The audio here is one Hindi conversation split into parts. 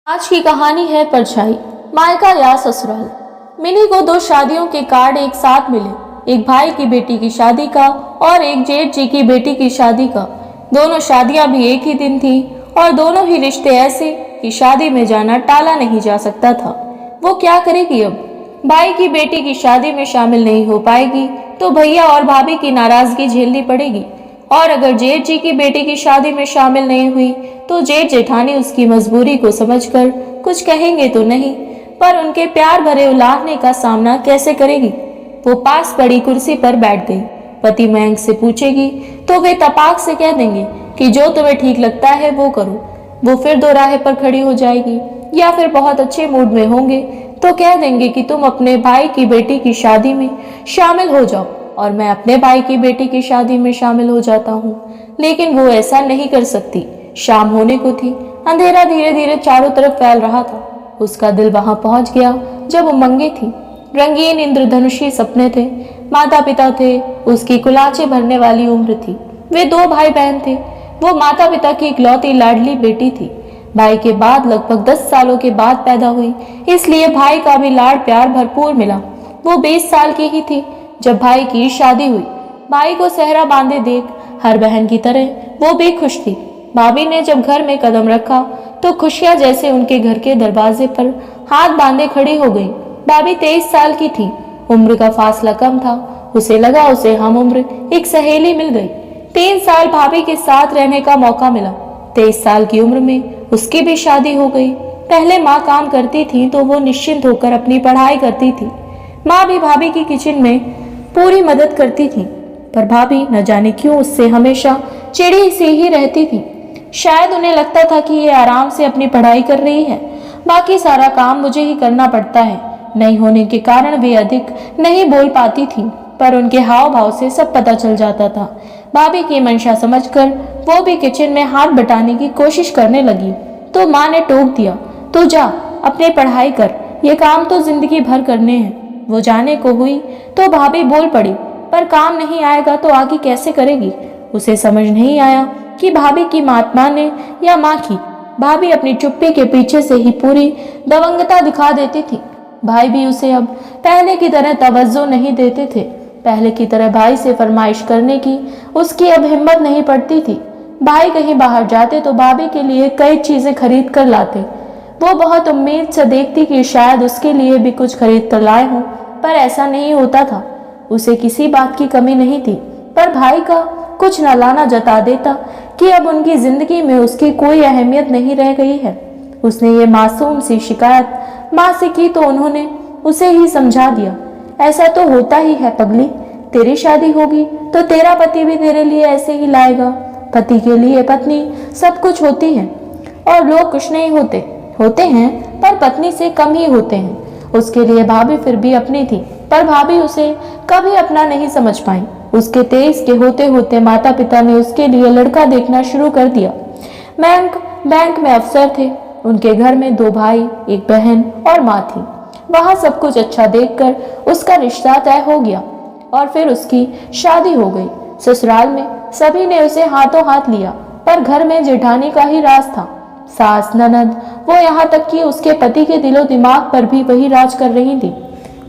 आज की कहानी है परछाई, मायका या ससुराल। मिनी को दो शादियों के कार्ड एक साथ मिले, एक भाई की बेटी की शादी का और एक जेठ जी की बेटी की शादी का। दोनों शादियां भी एक ही दिन थी और दोनों ही रिश्ते ऐसे कि शादी में जाना टाला नहीं जा सकता था। वो क्या करेगी अब? भाई की बेटी की शादी में शामिल नहीं हो पाएगी तो भैया और भाभी की नाराजगी झेलनी पड़ेगी, और अगर जेठ जी की बेटी की शादी में शामिल नहीं हुई तो जेठ जेठानी उसकी मजबूरी को समझकर कुछ कहेंगे तो नहीं, पर उनके प्यार भरे उलाहने का सामना कैसे करेगी? वो पास पड़ी कुर्सी पर बैठ गई। पति मयंक से पूछेगी तो वे तपाक से कह देंगे कि जो तुम्हें ठीक लगता है वो करो। वो फिर दोराहे पर खड़ी हो जाएगी, या फिर बहुत अच्छे मूड में होंगे तो कह देंगे कि तुम अपने भाई की बेटी की शादी में शामिल हो जाओ और मैं अपने भाई की बेटी की शादी में शामिल हो जाता हूँ। लेकिन वो ऐसा नहीं कर सकती। शाम होने को थी। अंधेरा धीरे धीरे चारों तरफ फैल रहा था। उसका दिल वहां पहुंच गया जब उमंगे थी। रंगीन इंद्रधनुषी सपने थे। माता पिता थे। उसकी कुलाचे भरने वाली उम्र थी। वे दो भाई बहन थे। वो माता पिता की इकलौती लाडली बेटी थी। भाई के बाद लगभग 10 सालों के बाद पैदा हुई, इसलिए भाई का भी लाड़ प्यार भरपूर मिला। वो 20 साल की ही थी जब भाई की शादी हुई। भाई को सेहरा बांधे देख हर बहन की तरह वो भी खुश थी। भाभी ने जब घर में कदम रखा तो खुशियां जैसे उनके घर के दरवाजे पर हाथ बांधे खड़ी हो गई। भाभी 23 साल की थी। उम्र का फासला कम था। उसे लगा उसे हम उम्र एक सहेली मिल गई। 3 साल भाभी के साथ रहने का मौका मिला। 23 साल की उम्र में उसकी भी शादी हो गई। पहले माँ काम करती थी तो वो निश्चिंत होकर अपनी पढ़ाई करती थी। माँ भी भाभी की किचन में पूरी मदद करती थी, पर भाभी न जाने क्यों उससे हमेशा चिड़ी सी ही रहती थी। शायद उन्हें लगता था कि ये आराम से अपनी पढ़ाई कर रही है, बाकी सारा काम मुझे ही करना पड़ता है। नहीं होने के कारण वे अधिक नहीं बोल पाती थी, पर उनके हाव भाव से सब पता चल जाता था। भाभी की मंशा समझकर वो भी किचन में हाथ बटाने की कोशिश करने लगी तो माँ ने टोक दिया, तू जा अपनी पढ़ाई कर, ये काम तो जिंदगी भर करने हैं। वो जाने को हुई तो भाभी बोल पड़ी, पर काम नहीं आएगा तो आगे कैसे करेगी? उसे समझ नहीं आया कि भाभी की महात्मा ने या माँ की। भाभी अपनी चुप्पी के पीछे से ही पूरी दबंगता दिखा देती थी। भाई भी उसे अब पहले की तरह तवज्जो नहीं देते थे। पहले की तरह भाई से फरमाइश करने की उसकी अब हिम्मत नहीं पड़ती थी। भाई कहीं बाहर जाते तो भाभी के लिए कई चीजें खरीद कर लाते। वो बहुत उम्मीद से देखती कि शायद उसके लिए भी कुछ खरीद कर लाए हों, पर ऐसा नहीं होता था। उसे किसी बात की कमी नहीं थी, पर भाई का कुछ न लाना जता देता कि अब उनकी जिंदगी में उसकी कोई अहमियत नहीं रह गई है। उसने ये मासूम सी शिकायत माँ से की तो उन्होंने उसे ही समझा दिया, ऐसा तो होता ही है पगली, तेरी शादी होगी तो तेरा पति भी तेरे लिए ऐसे ही लाएगा। पति के लिए पत्नी सब कुछ होती है और लोग कुछ नहीं होते, होते हैं पर पत्नी से कम ही होते हैं। उसके लिए भाभी फिर भी अपनी थी, पर भाभी उसे कभी अपना नहीं समझ पाई। उसके 23 के होते होते माता पिता ने उसके लिए लड़का देखना शुरू कर दिया। मयंक बैंक में अफसर थे। उनके घर में 2 भाई, 1 बहन और माँ थी। वहाँ सब कुछ अच्छा देखकर उसका रिश्ता तय हो गया और फिर उसकी शादी हो गई। ससुराल में सभी ने उसे हाथों हाथ लिया, पर घर में जेठानी का ही राज था। सास ननद, वो यहाँ तक कि उसके पति के दिलो दिमाग पर भी वही राज कर रही थी।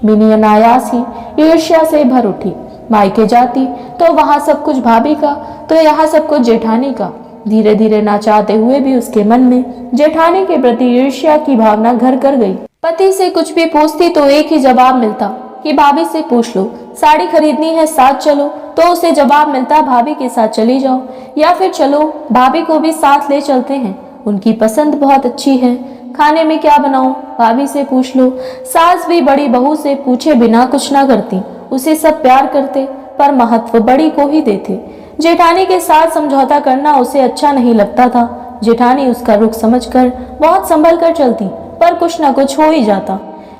मिनी अनायास ही ईर्ष्या से भर उठी। मायके जाती तो वहाँ सब कुछ भाभी का तो यहाँ सब कुछ जेठानी का। धीरे धीरे ना चाहते हुए भी उसके मन में जेठानी के प्रति ईर्ष्या की भावना घर कर गई। पति से कुछ भी पूछती तो एक ही जवाब मिलता कि भाभी से पूछ लो, साड़ी खरीदनी है साथ चलो, तो उसे जवाब मिलता भाभी के साथ चली जाओ, या फिर चलो भाभी को भी साथ ले चलते हैं, उनकी पसंद बहुत अच्छी है, खाने में क्या बनाऊं भाभी से पूछ लो। सास भी बड़ी बहू से पूछे बिना कुछ ना करती, उसे सब प्यार करते पर महत्व बड़ी को ही देते। जेठानी के साथ समझौता करना उसे अच्छा नहीं लगता था। जेठानी उसका रुख समझकर बहुत संभल कर चलती, पर कुछ ना कुछ हो ही जाता।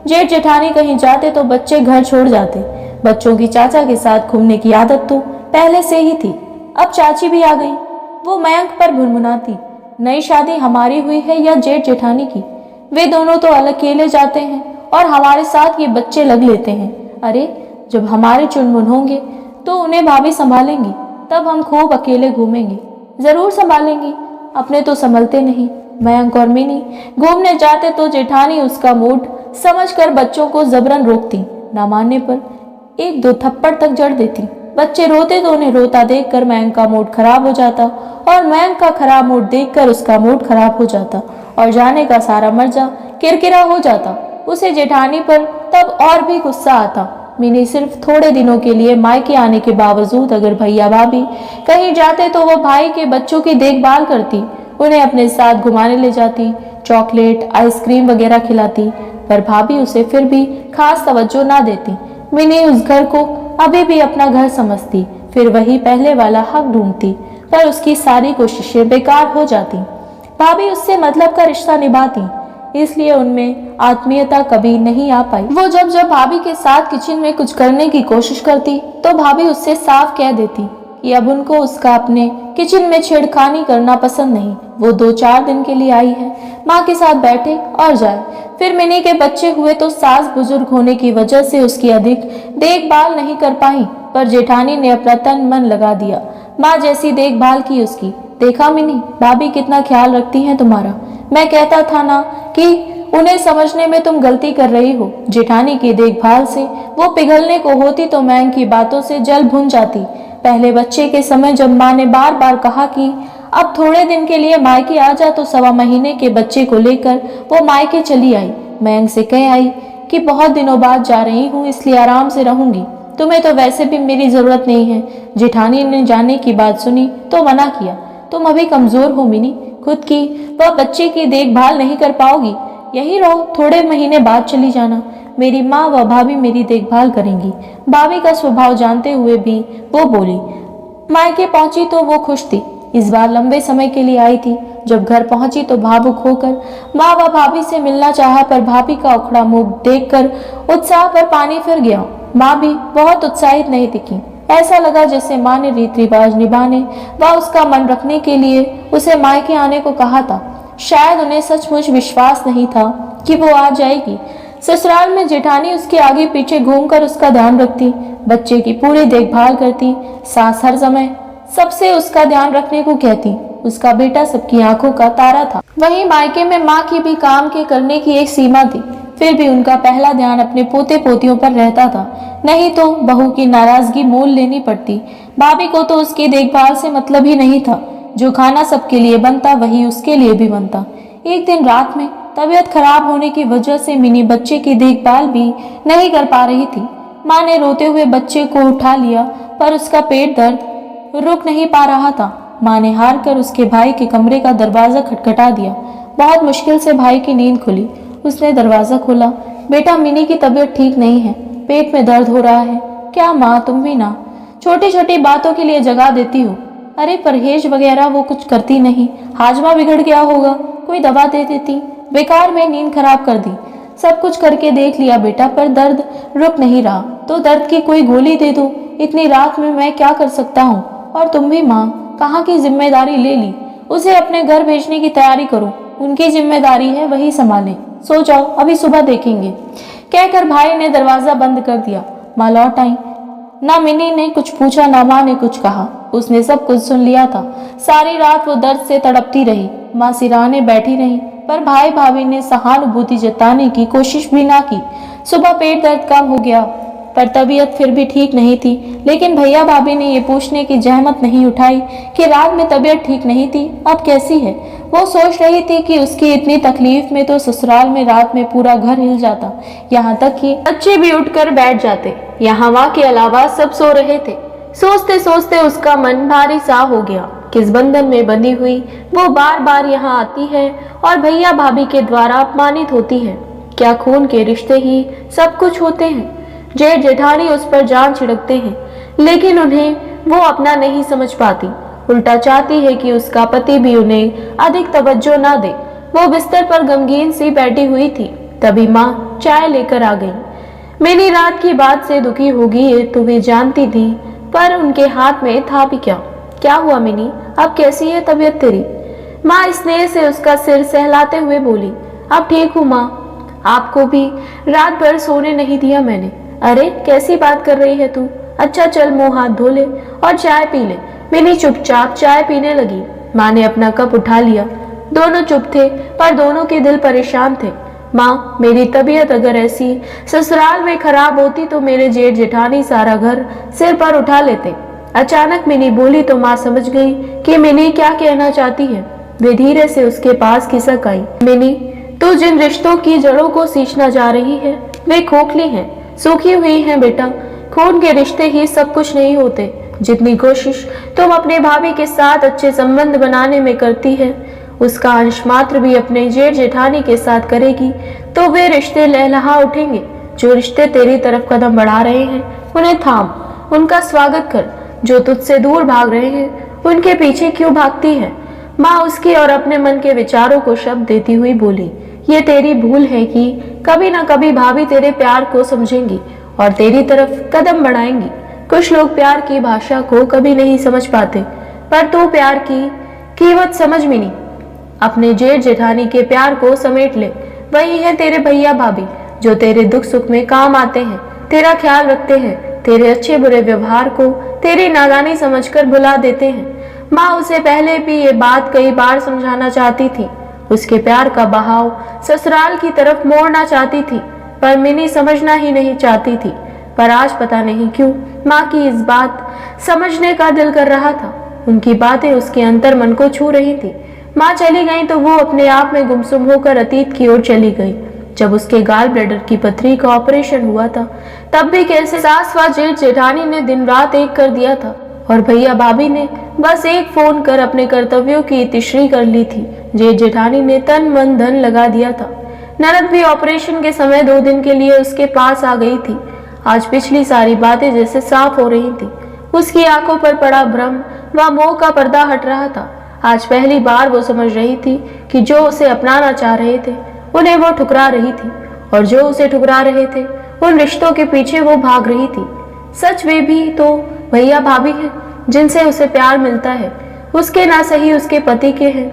जेठ जेठानी कहीं जाते तो बच्चे घर छोड़ जाते। बच्चों की चाचा के साथ घूमने की आदत तो पहले से ही थी। अब चाची भी आ गई। वो मयंक पर भुनभुनाती, नई शादी हमारी हुई है या जेठ जेठानी की? वे दोनों तो अकेले जाते हैं और हमारे साथ ये बच्चे लग लेते हैं। अरे जब हमारे चुनमुन होंगे तो उन्हें भाभी संभालेंगी, तब हम खूब अकेले घूमेंगे। जरूर संभालेंगी, अपने तो संभलते नहीं। मयंक और मिनी घूमने जाते तो जेठानी उसका मूड समझकर बच्चों को जबरन रोकती, ना मानने पर एक दो थप्पड़ तक जड़ देती। बच्चे रोते तो उन्हें रोता देखकर मयंक का मूड खराब हो जाता और मयंक का खराब मूड देखकर उसका मूड खराब हो जाता और जाने का सारा मर्जा किरकिरा हो जाता। उसे जेठानी पर तब और भी गुस्सा आता। मिनी सिर्फ थोड़े दिनों के लिए मायके आने के बावजूद अगर भैया भाभी कहीं जाते तो वो भाई के बच्चों की देखभाल करती, उन्हें अपने साथ घुमाने ले जाती, चॉकलेट आइसक्रीम वगैरह खिलाती, पर भाभी उसे फिर भी खास तवज्जो ना देती। मिनी उस घर को अभी भी अपना घर समझती, फिर वही पहले वाला हक ढूंढती, पर उसकी सारी कोशिशें बेकार हो जाती। भाभी उससे मतलब का रिश्ता निभाती, इसलिए उनमें आत्मीयता कभी नहीं आ पाई। वो जब जब भाभी के साथ किचन में कुछ करने की कोशिश करती तो भाभी उससे साफ कह देती कि अब उनको उसका अपने किचन में छेड़खानी करना पसंद नहीं। वो 2-4 दिन के लिए आई है, माँ के साथ बैठे और जाए। फिर मिनी के बच्चे हुए तो सास बुजुर्ग होने की वजह से उसकी अधिक देखभाल नहीं कर पाई, पर जेठानी ने अपना तन मन लगा दिया, माँ जैसी देखभाल की उसकी। देखा मिनी, भाभी कितना ख्याल रखती है तुम्हारा। मैं कहता था ना कि उन्हें समझने में तुम गलती कर रही हो। जेठानी की देखभाल से वो पिघलने को होती तो मयंक की बातों से जल भुन जाती। पहले बच्चे के समय जब माँ ने बार बार कहा कि अब थोड़े दिन के लिए मायके आ जा, तो 1.25 महीने के बच्चे को लेकर वो मायके चली आई। मयंक से कह आई कि बहुत दिनों बाद जा रही हूँ, इसलिए आराम से रहूंगी, तुम्हें तो वैसे भी मेरी जरूरत नहीं है। जेठानी ने जाने की बात सुनी तो मना किया, तुम अभी कमजोर हो मिनी, खुद की वह बच्चे की देखभाल नहीं कर पाओगी, यही रहो, थोड़े महीने बाद चली जाना, मेरी माँ व भाभी मेरी देखभाल करेंगी। भाभी का स्वभाव जानते हुए भी वो बोली। मायके पहुंची तो वो खुश थी, इस बार लंबे समय के लिए आई थी। जब घर पहुंची तो भावुक होकर माँ व भाभी से मिलना चाहा, पर भाभी का उखड़ा मुंह देखकर उत्साह पर पानी फिर गया। माँ भी बहुत उत्साहित नहीं दिखी, ऐसा लगा जैसे माँ ने रीति रिवाज निभाने व उसका मन रखने के लिए उसे मायके आने को कहा था। शायद उन्हें सचमुच विश्वास नहीं था कि वो आ जाएगी। ससुराल में जेठानी उसके आगे पीछे घूमकर उसका ध्यान रखती, बच्चे की पूरी देखभाल करती। सास हर समय सबसे उसका ध्यान रखने को कहती। उसका बेटा सबकी आंखों का तारा था। वहीं मायके में माँ की भी काम के करने की एक सीमा थी, फिर भी उनका पहला ध्यान अपने पोते पोतियों पर रहता था, नहीं तो बहू की नाराजगी मोल लेनी पड़ती। भाभी को तो उसकी देखभाल से मतलब ही नहीं था, जो खाना सबके लिए बनता वही उसके लिए भी बनता। एक दिन रात में तबीयत खराब होने की वजह से मिनी बच्चे की देखभाल भी नहीं कर पा रही थी। माँ ने रोते हुए बच्चे को उठा लिया, पर उसका पेट दर्द रुक नहीं पा रहा था। माँ ने हार कर उसके भाई के कमरे का दरवाजा खटखटा दिया। बहुत मुश्किल से भाई की नींद खुली। उसने दरवाजा खोला। बेटा, मिनी की तबीयत ठीक नहीं है, पेट में दर्द हो रहा है। क्या माँ, तुम भी ना छोटी छोटी बातों के लिए जगा देती हो। अरे परहेज वगैरह वो कुछ करती नहीं, हाजमा बिगड़ गया होगा, कोई दवा दे देती, बेकार में नींद खराब कर दी। सब कुछ करके देख लिया बेटा, पर दर्द रुक नहीं रहा, तो दर्द की कोई गोली दे दो। इतनी रात में मैं क्या कर सकता हूँ। और तुम भी माँ, कहाँ की जिम्मेदारी ले ली, उसे अपने घर भेजने की तैयारी करो, उनकी जिम्मेदारी है, वही संभाले। सो जाओ, अभी सुबह देखेंगे, कहकर भाई ने दरवाजा बंद कर दिया। माँ लौट आई। ना मिनी ने कुछ पूछा, ना माँ ने कुछ कहा, उसने सब कुछ सुन लिया था। सारी रात वो दर्द से तड़पती रही। माँ सिराने बैठी रही, पर भाई भाभी ने सहानुभूति जताने की कोशिश भी ना की। सुबह पेट दर्द कम हो गया, पर तबीयत फिर भी ठीक नहीं थी। लेकिन भैया भाभी ने ये पूछने की जहमत नहीं उठाई कि रात में तबीयत ठीक नहीं थी, अब कैसी है। वो सोच रही थी कि उसकी इतनी तकलीफ में तो ससुराल में रात में पूरा घर हिल जाता, यहाँ तक कि बच्चे भी उठकर बैठ जाते। यहाँ माँ के अलावा सब सो रहे थे। सोचते सोचते उसका मन भारी सा हो गया। किस बंधन में बंधी हुई वो बार बार यहाँ आती है और भैया भाभी के द्वारा अपमानित होती है। क्या खून के रिश्ते ही सब कुछ होते हैं। जेठ जेठानी उस पर जान छिड़कते हैं, लेकिन उन्हें वो अपना नहीं समझ पाती। उल्टा चाहती है कि उसका पति भी उन्हें अधिक तवज्जो ना दे। वो बिस्तर पर गमगीन सी बैठी हुई थी, तभी माँ चाय लेकर आ गई। मेरी रात की बात से दुखी होगी तो वे जानती थी, पर उनके हाथ में था भी क्या। क्या हुआ मिनी, अब कैसी है तबीयत तेरी। माँ स्नेह से उसका सिर सहलाते हुए बोली। अब ठीक हूँ माँ, आपको भी रात भर सोने नहीं दिया मैंने। अरे कैसी बात कर रही है तू। अच्छा चल, मुंह हाथ धो ले और चाय पी ले। मिनी चुपचाप चाय पीने लगी। माँ ने अपना कप उठा लिया, दोनों चुप थे, पर दोनों के दिल परेशान थे। माँ, मेरी तबीयत अगर ऐसी ससुराल में खराब होती तो मेरे जेठ जेठानी सारा घर सिर पर उठा लेते। अचानक मिनी बोली तो माँ समझ गई कि मिनी क्या कहना चाहती है। वे धीरे से उसके पास खिसक आई। मिनी, तू जिन रिश्तों की जड़ों को सींचना जा रही है वे खोखली हैं, सूखी हुई हैं बेटा। खून के रिश्ते ही सब कुछ नहीं होते। जितनी कोशिश तुम अपने भाभी के साथ अच्छे संबंध बनाने में करती है, उसका अंश मात्र भी अपने जेठ जेठानी के साथ करेगी तो वे रिश्ते लहलहा उठेंगे। जो रिश्ते तेरी तरफ कदम बढ़ा रहे हैं उन्हें थाम, उनका स्वागत कर। जो तुझसे दूर भाग रहे हैं उनके पीछे क्यों भागती है? माँ उसकी और अपने मन के विचारों को शब्द देती हुई बोली, ये तेरी भूल है कि कभी ना कभी भाभी तेरे प्यार को समझेंगी और तेरी तरफ कदम बढ़ाएंगी। कुछ लोग प्यार की भाषा को कभी नहीं समझ पाते, पर तू प्यार की कीमत समझ मिनी। अपने जेठ जेठानी के प्यार को समेट ले। वही है तेरे भैया भाभी जो तेरे दुख सुख में काम आते हैं, तेरा ख्याल रखते हैं, तेरे अच्छे बुरे व्यवहार को तेरी नादानी समझकर भुला देते हैं। माँ उसे पहले भी ये बात कई बार समझाना चाहती थी। उसके प्यार का बहाव ससुराल की तरफ मोड़ना चाहती थी, पर मिनी समझना ही नहीं चाहती थी। पर आज पता नहीं क्यों माँ की इस बात समझने का दिल कर रहा था। उनकी बातें उसके अंतर मन को छू रही थी। माँ चली गई तो वो अपने आप में गुमसुम होकर अतीत की ओर चली गई। जब उसके गाल ब्लैडर की पथरी का ऑपरेशन हुआ था, तब भी कैसे सास व जेठ जेठानी ने दिन रात एक कर दिया था और भैया भाभी ने बस एक फोन कर अपने कर्तव्यों की तिश्री कर ली थी। जेठ जेठानी ने तन मन धन लगा दिया था। ननद भी ऑपरेशन के समय 2 दिन के लिए उसके पास आ गई थी। आज पिछली सारी बातें जैसे साफ हो रही थी। उसकी आंखों पर पड़ा भ्रम व मोह का पर्दा हट रहा था। आज पहली बार वो समझ रही थी कि जो उसे अपनाना चाह रहे थे उन्हें वो ठुकरा रही थी, और जो उसे ठुकरा रहे थे उन रिश्तों के पीछे वो भाग रही थी। सच वे भी तो भैया भाभी हैं जिनसे उसे प्यार मिलता है। उसके ना सही उसके पति के हैं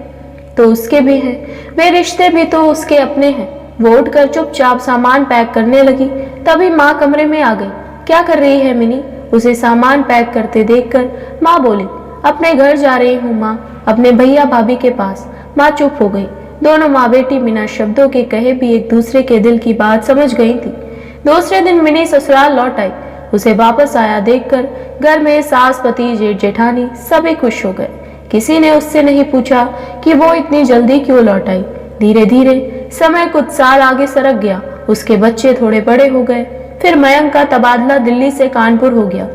तो उसके भी हैं। वे रिश्ते भी तो उसके अपने हैं। वो उठकर चुपचाप सामान पैक करने लगी, तभी माँ कमरे में आ गई। क्या कर रही है मिनी? उसे सामान पैक करते देखकर माँ बोली, अपने घर जा रही हूँ माँ, अपने भैया भाभी के पास। माँ चुप हो गई। दोनों माँ बेटी बिना शब्दों के कहे भी एक दूसरे के दिल की बात समझ गई थी। दूसरे दिन मिनी ससुराल लौट आई। उसे वापस आया देखकर घर में सास, पति, जेठ जेठानी सभी खुश हो गए। किसी ने उससे नहीं पूछा कि वो इतनी जल्दी क्यों लौट आई। धीरे धीरे समय कुछ साल आगे सरक गया। उसके बच्चे थोड़े बड़े हो गए। फिर मयंक का तबादला दिल्ली से कानपुर हो गया।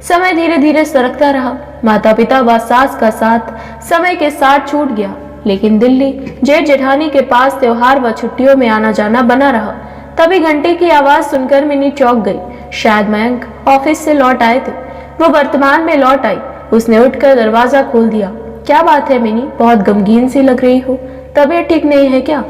समय धीरे धीरे सरकता रहा। माता पिता व सास का साथ समय के साथ छूट गया, लेकिन दिल्ली जेठ जेठानी के पास त्योहार व छुट्टियों में आना जाना बना रहा। तभी घंटे की आवाज सुनकर मिनी चौंक गई। शायद मयंक ऑफिस से लौट आए थे। वो वर्तमान में लौट आई। उसने उठकर दरवाजा खोल दिया। क्या बात है मिनी, बहुत गमगीन सी लग रही हो, तबीयत ठीक नहीं है क्या?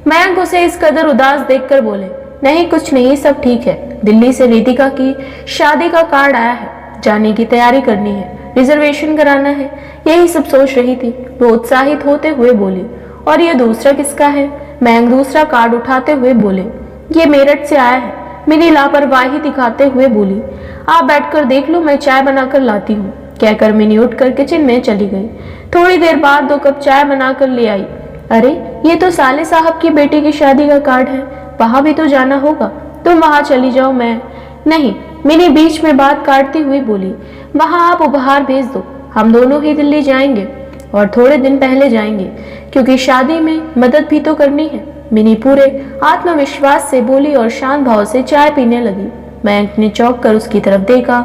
मयंक उसे इस कदर उदास देखकर बोले, नहीं कुछ नहीं, सब ठीक है। दिल्ली से रितिका की शादी का कार्ड आया है, जाने की तैयारी करनी है, रिजर्वेशन कराना है, यही सब सोच रही थी। वो उत्साहित होते हुए बोली, और ये दूसरा किसका है? मयंक दूसरा कार्ड उठाते हुए बोले, ये मेरठ से आया है। मिनी लापरवाही दिखाते हुए बोली, आप बैठकर देख लो, मैं चाय बनाकर लाती हूँ। कहकर मिनी उठकर किचन में चली गई। थोड़ी देर बाद 2 कप चाय बनाकर ले आई। अरे ये तो साले साहब की बेटी की शादी का कार्ड है, वहां भी तो जाना होगा। तुम वहां चली जाओ, मैं नहीं। मिनी बीच में बात काटती हुई बोली, वहां आप उपहार भेज दो, हम दोनों ही दिल्ली जाएंगे और थोड़े दिन पहले जाएंगे, क्योंकि शादी में मदद भी तो करनी है। मिनी पूरे आत्मविश्वास से बोली और शांत भाव से चाय पीने लगी। मयंक ने चौंक कर उसकी तरफ देखा।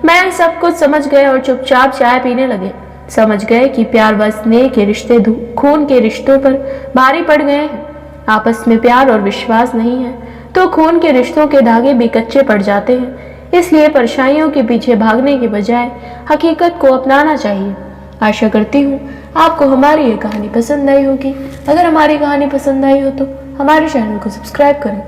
मयंक सब कुछ समझ गए और चुपचाप चाय पीने लगे। समझ गए कि प्यार व स्नेह के रिश्ते खून के रिश्तों पर भारी पड़ गए हैं। आपस में प्यार और विश्वास नहीं है तो खून के रिश्तों के धागे भी कच्चे पड़ जाते हैं। इसलिए परछाइयों के पीछे भागने के बजाय हकीकत को अपनाना चाहिए। आशा करती हूँ आपको हमारी ये कहानी पसंद आई होगी। अगर हमारी कहानी पसंद आई हो तो हमारे चैनल को सब्सक्राइब करें।